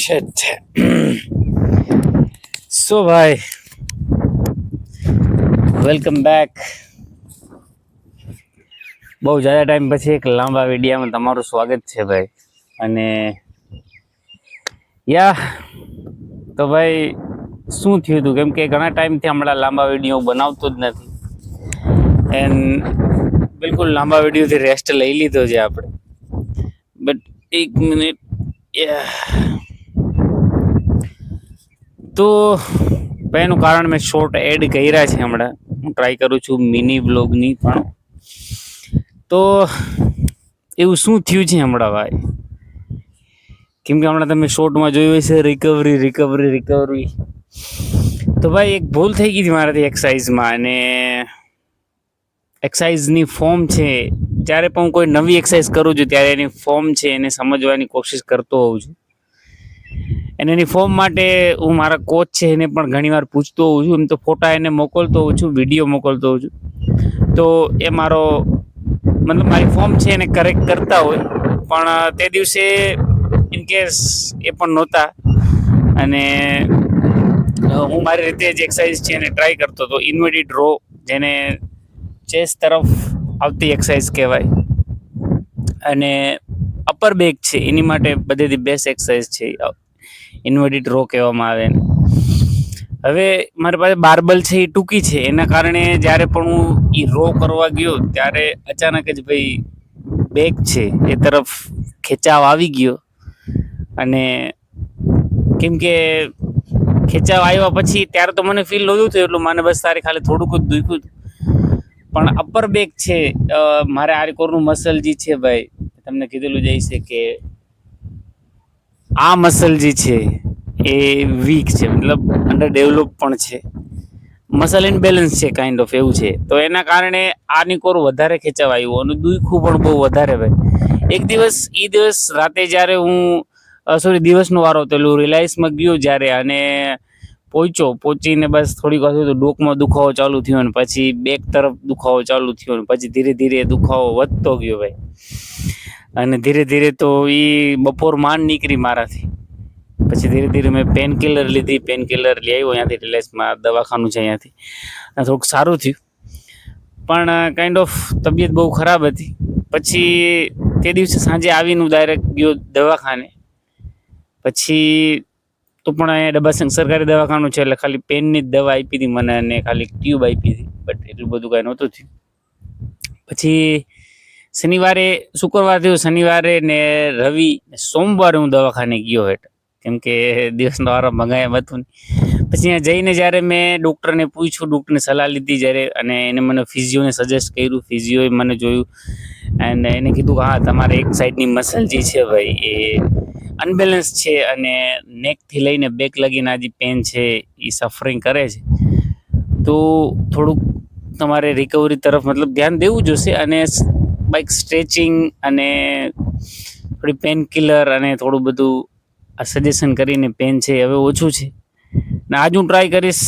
shit. So ભાઈ welcome back. બહુ જ્યાદા ટાઈમ પછી એક લાંબા વિડીયોમાં તમારું સ્વાગત છે ભાઈ. અને યા તો ભાઈ શું થયું હતું, કેમ કે ઘણા ટાઈમથી હમણાં લાંબા વિડીયો બનાવતો જ નથી. એન્ડ બિલકુલ લાંબા વિડીયોથી રેસ્ટ લઈ લીધો છે આપણે. બટ એક મિનિટ, તો એનું કારણ મેં શોર્ટ એડ કર્યા છે હમણાં. હું ટ્રાય કરું છું મિની બ્લોગની પણ. તો એવું શું થયું છે હમણાં ભાઈ, કેમ કે હમણાં તમે શોર્ટમાં જોયું હશે રિકવરી. તો ભાઈ એક ભૂલ થઈ ગઈ હતી મારાથી એક્સરસાઇઝમાં. અને એક્સરસાઇઝની ફોર્મ છે, જ્યારે પણ હું કોઈ નવી એક્સરસાઇઝ કરું છું ત્યારે એની ફોર્મ છે એને સમજવાની કોશિશ કરતો હોઉં છું. અને એની ફોર્મ માટે હું મારા કોચ છે એને પણ ઘણીવાર પૂછતો હોઉં છું. એમ તો ફોટા એને મોકલતો હોઉં છું, વિડીયો મોકલતો હોઉં છું. તો એ મારી ફોર્મ છે એને કરેક્ટ કરતા હોય. પણ તે દિવસે ઇનકેસ એ પણ નહોતા, અને હું મારી રીતે જ એક્સરસાઇઝ છે એને ટ્રાય કરતો હતો. ઇન્વર્ટેડ રો, જેને ચેસ્ટ તરફ આવતી એક્સરસાઇઝ કહેવાય, અને અપર બેક છે એની માટે બધેથી બેસ્ટ એક્સરસાઇઝ છે ઇન્વર્ટેડ રો કહેવામાં આવે. હવે મારી પાસે બારબલ છે એ ટૂંકી છે, એના કારણે જ્યારે પણ હું એ રો કરવા ગયો ત્યારે અચાનક જ ભાઈ બેક છે એ તરફ ખેંચાવ આવી ગયો. અને કેમ કે ખેંચાવ આવ્યા પછી ત્યારે તો મને ફીલ નહોતું થયું, એટલું મને બસ તારે ખાલી થોડુંક જ દુખ્યું હતું. પણ અપર બેક છે, મારે આ કોરનું મસલ જે છે ભાઈ, તમને કીધેલું જ છે કે આ મસલ જે છે એ વીક છે, મતલબ અંડર ડેવલપ પણ છે. મસલ ઇનબેલેન્સ છે કાઇન્ડ ઓફ, એવું છે. તો એના કારણે આની કોર વધારે ખેંચાવ આવ્યું અને દુખ્યું પણ બહુ વધારે ભાઈ. એક દિવસ રાતે જ્યારે હું દિવસનો વારો હતો, રિલાયન્સમાં ગયો જ્યારે, અને પહોંચીને બસ થોડીક વાર તો ડોકમાં દુખાવો ચાલુ થયો, અને પછી બેક તરફ દુખાવો ચાલુ થયો, અને પછી ધીરે ધીરે દુખાવો વધતો ગયો ભાઈ. અને ધીરે ધીરે તો એ બપોર માંડ નીકળી મારાથી. પછી ધીરે ધીરે મેં પેન કિલર લીધી, પેન કિલર લઈ આવ્યો અહીંયાથી, રિલાયન્સમાં દવાખાનું છે અહીંયાથી. થોડુંક સારું થયું, પણ કાઇન્ડ ઓફ તબિયત બહુ ખરાબ હતી. પછી તે દિવસે સાંજે આવીને હું ડાયરેક્ટ ગયો દવાખાને. પછી તો પણ અહીંયા ડબ્બા સરકારી દવાખાનું છે, એટલે ખાલી પેનની જ દવા આપી હતી મને, અને ખાલી ટ્યુબ આપી હતી. બટ એટલું બધું કાંઈ નહોતું થયું. પછી શુક્રવાર થયો, શનિવારે ને રવિ સોમવારે હું દવાખાને ગયો હેઠ, કેમ કે દિવસનો વારો મંગાય હતું. પછી અહીંયા જઈને જ્યારે મેં ડૉક્ટરને પૂછ્યું, ડૉક્ટરની સલાહ લીધી જ્યારે, અને એને મને ફિઝિયોને સજેસ્ટ કર્યું. ફિઝિયોએ મને જોયું એન્ડ એને કીધું કે હા, તમારે એક સાઈડની મસલ જે છે ભાઈ એ અનબેલેન્સ છે, અને નેકથી લઈને બેક લગીને આ જે પેન છે એ સફરિંગ કરે છે. તો થોડુંક તમારે રિકવરી તરફ મતલબ ધ્યાન દેવું જોશે, અને બાઇક સ્ટ્રેચિંગ અને થોડી પેન કિલર અને થોડું બધું આ સજેશન કરીને પેન છે હવે ઓછું છે. ને આજ હું ટ્રાય કરીશ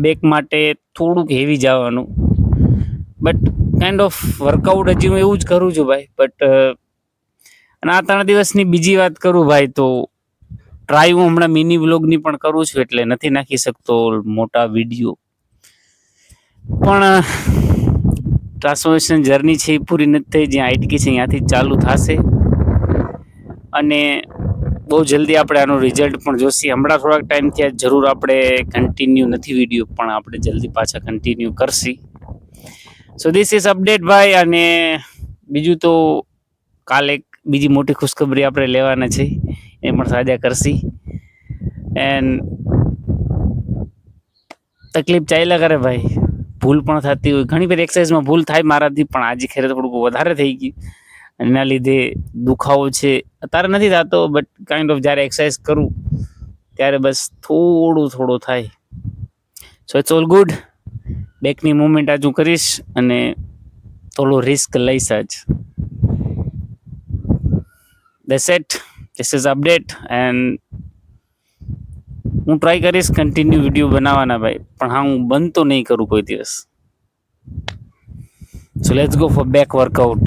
બેક માટે થોડુંક હેવી જવાનું. બટ કાઇન્ડ ઓફ વર્કઆઉટ હજી હું એવું જ કરું છું ભાઈ. બટ અને આ 3 દિવસની બીજી વાત કરું ભાઈ, તો ટ્રાય હું હમણાં મિની વ્લોગની પણ કરું છું, એટલે નથી નાખી શકતો મોટા વિડીયો. પણ ટ્રાન્સફોર્મેશન જર્ની છે એ પૂરી નથી થઈ. જ્યાં અટકી છે ત્યાંથી ચાલુ થશે, અને બહુ જલ્દી આપણે આનું રિઝલ્ટ પણ જોશી. હમણાં થોડાક ટાઈમથી જરૂર આપણે કન્ટિન્યુ નથી વિડીયો, પણ આપણે જલ્દી પાછા continue Karshi. So this is update ભાઈ. અને બીજું તો કાલે બીજી મોટી ખુશખબરી આપણે લેવાના છે, એ પણ સાજા કરશી. એન્ડ તકલીફ ચાલ્યા કરે ભાઈ, ભૂલ પણ થતી હોય. ઘણી બધી એક્સરસાઇઝમાં ભૂલ થાય મારાથી, પણ આજે ખેરે થોડુંક વધારે થઈ ગયું. એના લીધે દુખાવો છે અત્યારે નથી થતો, બટ કાઇન્ડ ઓફ જ્યારે એક્સરસાઇઝ કરું ત્યારે બસ થોડું થાય. So it's all good. બેકની મૂવમેન્ટ આજ હું કરીશ, અને થોડું રિસ્ક લઈશ આજ. That's it. This is update. And હું ટ્રાય કરીશ કન્ટિન્યુ વિડીયો બનાવવાના ભાઈ, પણ હા, હું બંધ તો નહીં કરું કોઈ દિવસ. So let's go for back workout.